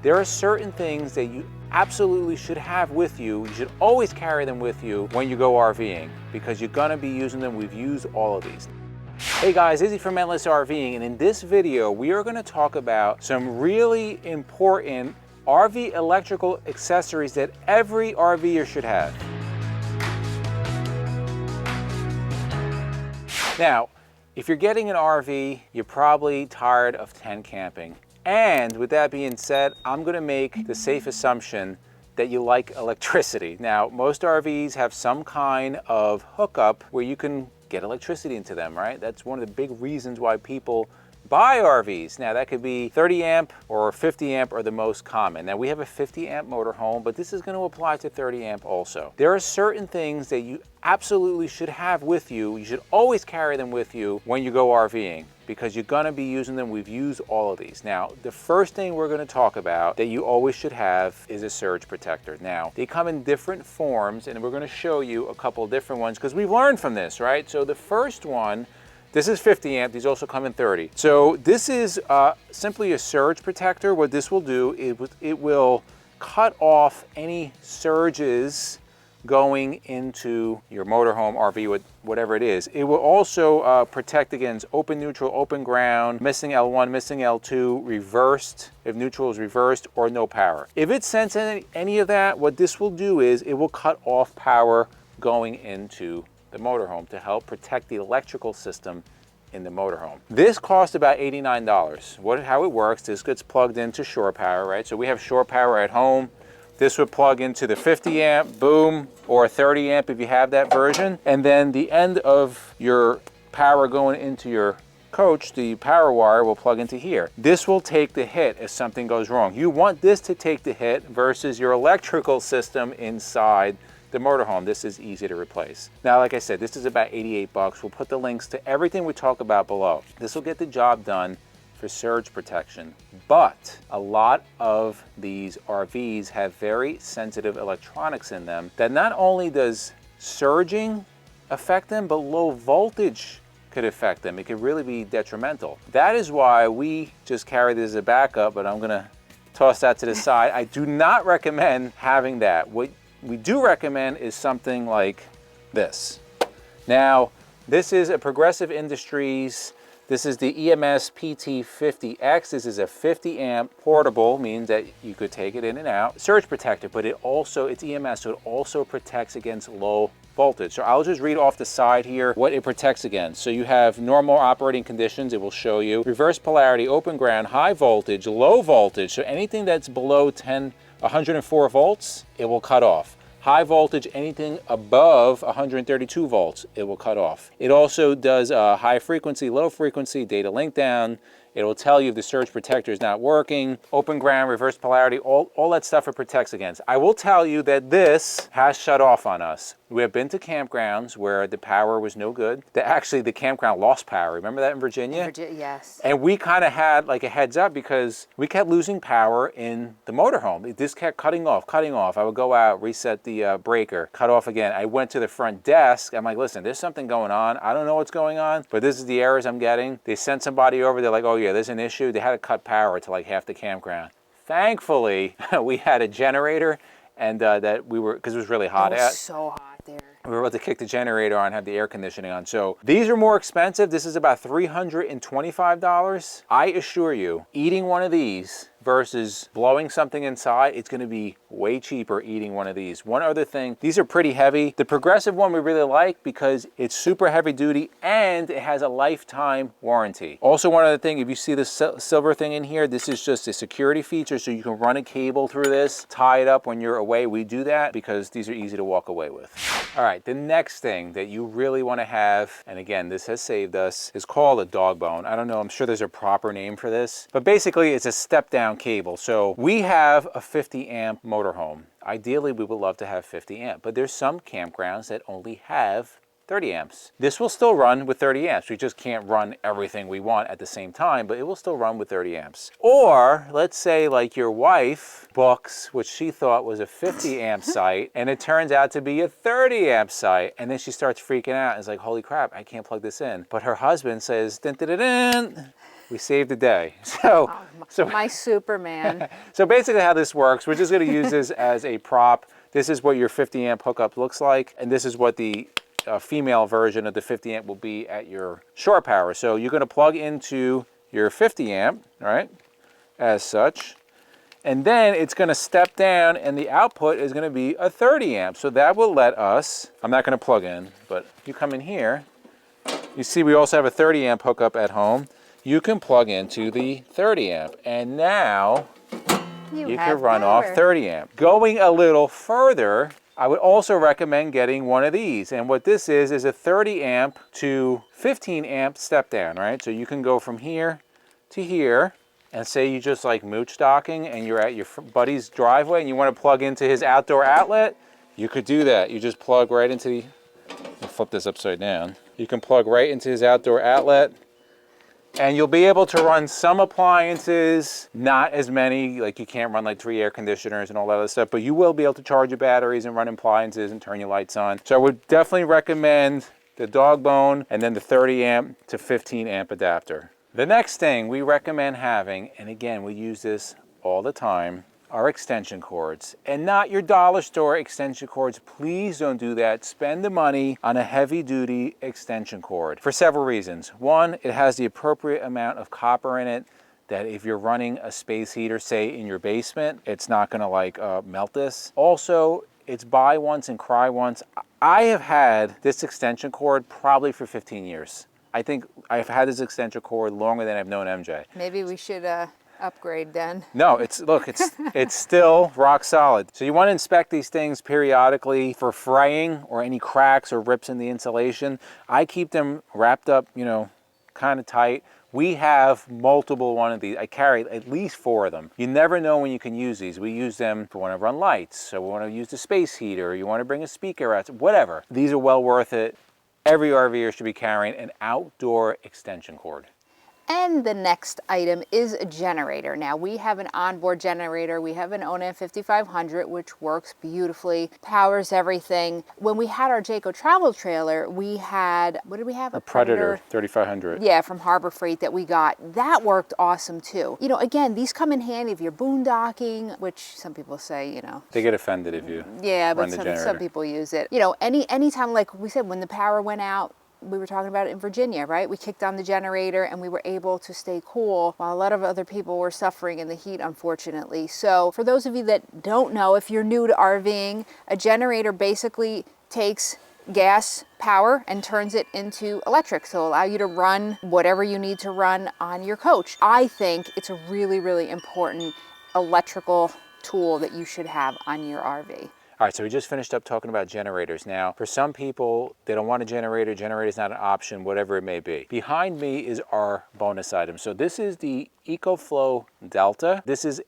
There are certain things that you absolutely should have with you. You should always carry them with you when you go RVing because you're gonna be using them. We've used all of these. Hey guys, Izzy from Endless RVing, and in this video, we are gonna talk about some really important RV electrical accessories that every RVer should have. Now, if you're getting an RV, you're probably tired of tent camping. And with that being said, I'm gonna make the safe assumption that you like electricity. Now, most RVs have some kind of hookup where you can get electricity into them, right? That's one of the big reasons why people buy RVs. Now that could be 30 amp or 50 amp are the most common. Now we have a 50 amp motorhome, but this is going to apply to 30 amp also. There are certain things that you absolutely should have with you. You should always carry them with you when you go RVing because you're going to be using them. We've used all of these. Now, the first thing we're going to talk about that you always should have is a surge protector. Now, they come in different forms and we're going to show you a couple of different ones because we've learned from this, right? So the first one, this is 50 amp, these also come in 30. So this is simply a surge protector. What this will do, it will cut off any surges going into your motorhome, RV, whatever it is. It will also protect against open neutral, open ground, missing L1, missing L2, reversed, if neutral is reversed, or no power. If it senses any of that, what this will do is it will cut off power going into the motorhome to help protect the electrical system in the motorhome. This costs about $89. How it works, this gets plugged into shore power, right? So we have shore power at home. This would plug into the 50 amp, boom, or 30 amp if you have that version. And then the end of your power going into your coach, the power wire will plug into here. This will take the hit if something goes wrong. You want this to take the hit versus your electrical system inside the motorhome. This is easy to replace. Now, like I said, this is about 88 bucks. We'll put the links to everything we talk about below. This will get the job done for surge protection. But a lot of these RVs have very sensitive electronics in them that not only does surging affect them, but low voltage could affect them. It could really be detrimental. That is why we just carry this as a backup, but I'm gonna toss that to the side. I do not recommend having that. What we do recommend is something like this. Now, this is a Progressive Industries. This is the EMS PT50X. This is a 50 amp portable, means that you could take it in and out. Surge protector, but it's EMS, so it also protects against low voltage. So I'll just read off the side here what it protects against. So you have normal operating conditions, it will show you. Reverse polarity, open ground, high voltage, low voltage. So anything that's below 104 volts, it will cut off. High voltage, anything above 132 volts, it will cut off. It also does high frequency, low frequency, data link down. It will tell you if the surge protector is not working. Open ground, reverse polarity, all that stuff it protects against. I will tell you that this has shut off on us. We have been to campgrounds where the power was no good. Actually, the campground lost power. Remember that in Virginia? Yes. And we kind of had like a heads up because we kept losing power in the motorhome. This kept cutting off. I would go out, reset the breaker, cut off again. I went to the front desk. I'm like, listen, there's something going on. I don't know what's going on, but this is the errors I'm getting. They sent somebody over. They're like, oh yeah, there's an issue. They had to cut power to like half the campground. Thankfully, we had a generator and because it was really hot out. It was so hot there. We were able to kick the generator on, have the air conditioning on. So these are more expensive. This is about $325. I assure you, eating one of these versus blowing something inside, it's gonna be way cheaper eating one of these. One other thing, these are pretty heavy. The Progressive one we really like because it's super heavy duty and it has a lifetime warranty. Also, one other thing, if you see the silver thing in here, this is just a security feature, so you can run a cable through this, tie it up when you're away. We do that because these are easy to walk away with. All right, the next thing that you really wanna have, and again, this has saved us, is called a dog bone. I don't know, I'm sure there's a proper name for this, but basically it's a step down cable. So we have a 50 amp motorhome. Ideally, we would love to have 50 amp, but there's some campgrounds that only have 30 amps. This will still run with 30 amps. We just can't run everything we want at the same time, but it will still run with 30 amps. Or let's say like your wife books what she thought was a 50 amp site and it turns out to be a 30 amp site. And then she starts freaking out and is like, holy crap, I can't plug this in. But her husband says, dun, dun, dun, dun. we saved the day. So, My Superman. so basically how this works, we're just going to use this as a prop. This is what your 50 amp hookup looks like, and this is what the female version of the 50 amp will be at your shore power. So you're going to plug into your 50 amp, right, as such, and then it's going to step down, and the output is going to be a 30 amp. So that will let us, I'm not going to plug in, but you come in here, you see we also have a 30 amp hookup at home. You can plug into the 30 amp, and now you can run off 30 amp. Going a little further, I would also recommend getting one of these. And what this is a 30 amp to 15 amp step down, right? So you can go from here to here, and say you just like mooch docking and you're at your buddy's driveway and you want to plug into his outdoor outlet, you could do that. You just plug right into the, I'll flip this upside down. You can plug right into his outdoor outlet, and you'll be able to run some appliances, not as many, like you can't run like 3 air conditioners and all that other stuff, but you will be able to charge your batteries and run appliances and turn your lights on. So I would definitely recommend the dog bone and then the 30 amp to 15 amp adapter. The next thing we recommend having, and again, we use this all the time, are extension cords. And not your dollar store extension cords. Please don't do that. Spend the money on a heavy duty extension cord for several reasons. One, it has the appropriate amount of copper in it that if you're running a space heater, say in your basement, it's not gonna like melt this. Also, it's buy once and cry once. I have had this extension cord probably for 15 years. I think I've had this extension cord longer than I've known MJ. Maybe we should upgrade then. No, it's still rock solid. So you want to inspect these things periodically for fraying or any cracks or rips in the insulation. I keep them wrapped up, you know, kind of tight. We have multiple one of these. I carry at least 4 of them. You never know when you can use these. We use them if we want to run lights, so we want to use the space heater, you want to bring a speaker out, whatever. These are well worth it. Every RVer should be carrying an outdoor extension cord. And the next item is a generator. Now we have an onboard generator. We have an Onan 5500, which works beautifully, powers everything. When we had our Jayco travel trailer, we had, what did we have? A Predator 3500. Yeah, from Harbor Freight that we got. That worked awesome too. You know, again, these come in handy if you're boondocking, which some people say, you know. They get offended if you but some people use it. You know, anytime, like we said, when the power went out, we were talking about it in Virginia, right? We kicked on the generator and we were able to stay cool while a lot of other people were suffering in the heat, unfortunately. So for those of you that don't know, if you're new to RVing, a generator basically takes gas power and turns it into electric, so allow you to run whatever you need to run on your coach. I think it's a really, really important electrical tool that you should have on your RV. All right, so we just finished up talking about generators. Now, for some people, they don't want a generator. Generator is not an option, whatever it may be. Behind me is our bonus item. So this is the EcoFlow Delta. This is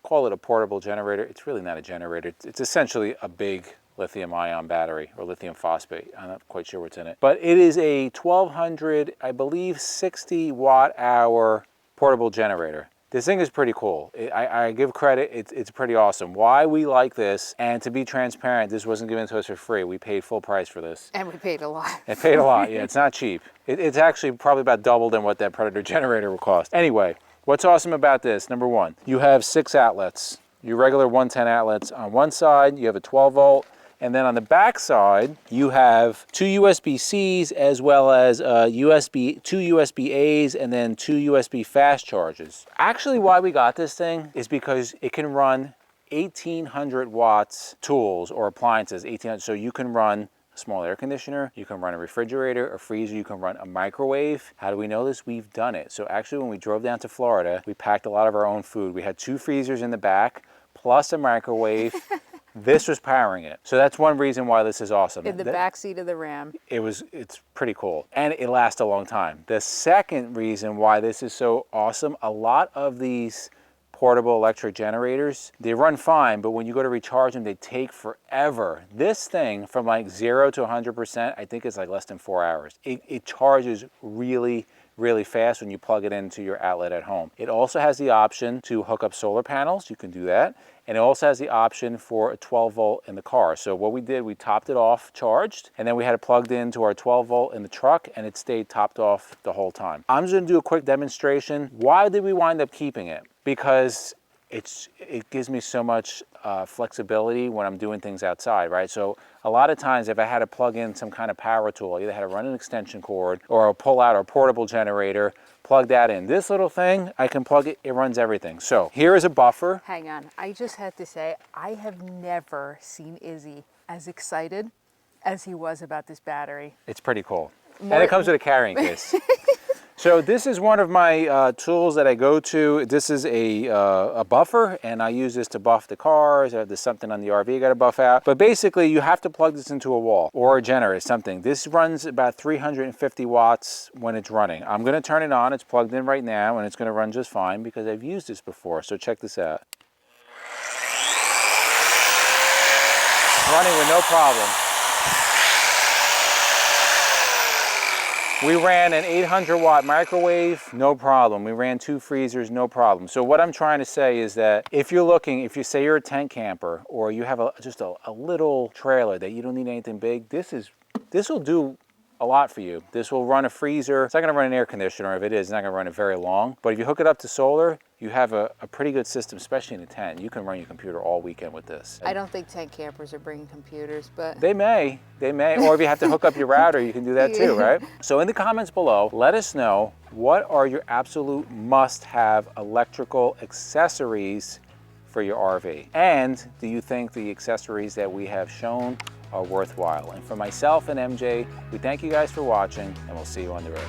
call it a portable generator. It's really not a generator. It's essentially a big lithium ion battery or lithium phosphate. I'm not quite sure what's in it. But it is a 1200, I believe, 60 watt hour portable generator. This thing is pretty cool. I give credit, it's pretty awesome. Why we like this, and to be transparent, this wasn't given to us for free. We paid full price for this. And we paid a lot. It paid a lot, yeah, it's not cheap. It's actually probably about double than what that Predator generator will cost. Anyway, what's awesome about this, number one, you have 6 outlets. Your regular 110 outlets on one side, you have a 12 volt, and then on the back side, you have 2 USB-Cs as well as 2 USB-As and then 2 USB fast charges. Actually, why we got this thing is because it can run 1800 watts tools or appliances, 1800, so you can run a small air conditioner, you can run a refrigerator, a freezer, you can run a microwave. How do we know this? We've done it. So actually, when we drove down to Florida, we packed a lot of our own food. We had 2 freezers in the back, plus a microwave. This was powering it. So that's one reason why this is awesome. In the back seat of the Ram. It's pretty cool. And it lasts a long time. The second reason why this is so awesome, a lot of these portable electric generators, they run fine, but when you go to recharge them, they take forever. This thing, from like 0 to 100%, I think it's like less than 4 hours. It charges really, really fast when you plug it into your outlet at home. It also has the option to hook up solar panels. You can do that. And it also has the option for a 12 volt in the car. So what we did, we topped it off charged, and then we had it plugged into our 12 volt in the truck, and it stayed topped off the whole time. I'm just gonna do a quick demonstration. Why did we wind up keeping it? Because it gives me so much flexibility when I'm doing things outside, right? So a lot of times if I had to plug in some kind of power tool, I either had to run an extension cord or pull out our portable generator, plug that in. This little thing, I can plug it, it runs everything. So here is a buffer. Hang on, I just had to say, I have never seen Izzy as excited as he was about this battery. It's pretty cool. And it comes with a carrying case. So this is one of my tools that I go to. This is a buffer, and I use this to buff the cars. Or there's something on the RV you got to buff out. But basically, you have to plug this into a wall or a generator, something. This runs about 350 watts when it's running. I'm going to turn it on. It's plugged in right now, and it's going to run just fine because I've used this before. So check this out. Running with no problem. We ran an 800 watt microwave, no problem. We ran 2 freezers, no problem. So what I'm trying to say is that if you're looking, if you say you're a tent camper or you have just a little trailer that you don't need anything big, this will do a lot for you. This will run a freezer. It's not gonna run an air conditioner. If it is, it's not gonna run it very long. But if you hook it up to solar, you have a pretty good system, especially in a tent. You can run your computer all weekend with this. I don't think tent campers are bringing computers, but... They may. Or if you have to hook up your router, you can do that too, right? So in the comments below, let us know what are your absolute must-have electrical accessories for your RV. And do you think the accessories that we have shown are worthwhile? And for myself and MJ, we thank you guys for watching, and we'll see you on the road.